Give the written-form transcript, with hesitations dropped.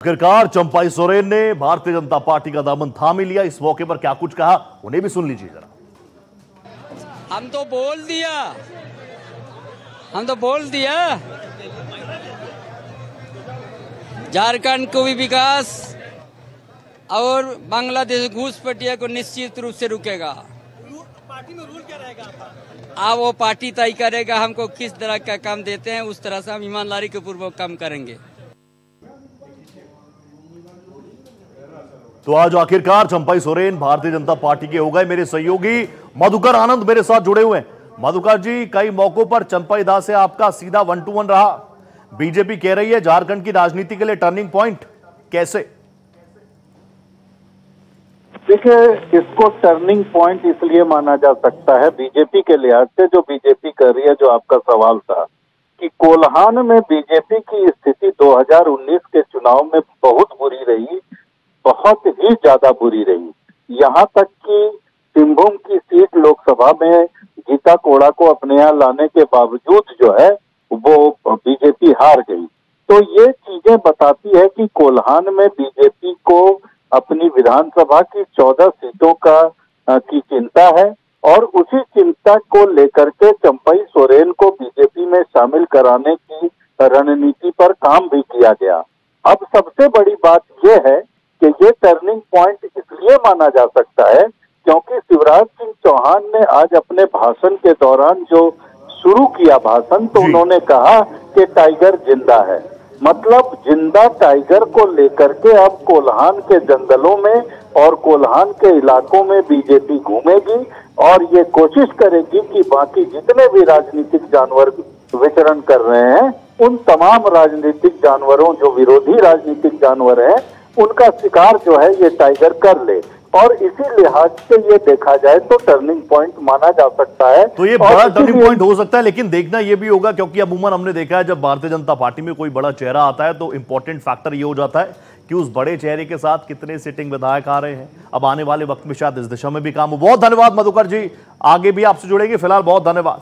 आखिरकार चंपाई सोरेन ने भारतीय जनता पार्टी का दामन थाम ही लिया। इस मौके पर क्या कुछ कहा उन्हें भी सुन लीजिए जरा। हम तो बोल दिया झारखंड को भी विकास और बांग्लादेश घुसपैठिया को निश्चित रूप से रुकेगा। पार्टी में रूल क्या रहेगा आपका? वो पार्टी तय करेगा हमको किस तरह का काम देते हैं, उस तरह से हम ईमानदारी के पूर्वक काम करेंगे। तो आज आखिरकार चंपाई सोरेन भारतीय जनता पार्टी के हो गए। मेरे सहयोगी मधुकर आनंद मेरे साथ जुड़े हुए हैं। मधुकर जी, कई मौकों पर चंपाई दा से आपका सीधा 1-to-1 रहा। बीजेपी कह रही है झारखंड की राजनीति के लिए टर्निंग पॉइंट, कैसे? देखिए, इसको टर्निंग पॉइंट इसलिए माना जा सकता है बीजेपी के लिहाज से, जो बीजेपी कर रही है। जो आपका सवाल था कि कोल्हान में बीजेपी की स्थिति 2019 के चुनाव में बहुत बुरी रही, बहुत ही ज्यादा बुरी रही। यहाँ तक कि सिंहभूम की सीट लोकसभा में गीता कोड़ा को अपने यहाँ लाने के बावजूद जो है वो बीजेपी हार गई। तो ये चीजें बताती है कि कोल्हान में बीजेपी को अपनी विधानसभा की 14 सीटों की चिंता है और उसी चिंता को लेकर के चंपाई सोरेन को बीजेपी में शामिल कराने की रणनीति पर काम भी किया गया। अब सबसे बड़ी बात यह है कि ये टर्निंग पॉइंट इसलिए माना जा सकता है क्योंकि शिवराज सिंह चौहान ने आज अपने भाषण के दौरान जो शुरू किया भाषण, तो उन्होंने कहा कि टाइगर जिंदा है। मतलब जिंदा टाइगर को लेकर के अब कोल्हान के जंगलों में और कोल्हान के इलाकों में बीजेपी घूमेगी और ये कोशिश करेगी कि बाकी जितने भी राजनीतिक जानवर विचरण कर रहे हैं उन तमाम राजनीतिक जानवरों, जो विरोधी राजनीतिक जानवर हैं, उनका शिकार जो है ये टाइगर कर ले। और इसी लिहाज से ये देखा जाए तो टर्निंग पॉइंट माना जा सकता है। तो ये बड़ा टर्निंग पॉइंट हो सकता है, लेकिन देखना ये भी होगा क्योंकि अमूमन हमने देखा है जब भारतीय जनता पार्टी में कोई बड़ा चेहरा आता है तो इंपॉर्टेंट फैक्टर ये हो जाता है कि उस बड़े चेहरे के साथ कितने सिटिंग विधायक आ रहे हैं। अब आने वाले वक्त में शायद इस दिशा में भी काम हो। बहुत धन्यवाद मधुकर जी, आगे भी आपसे जुड़ेंगे। फिलहाल बहुत धन्यवाद।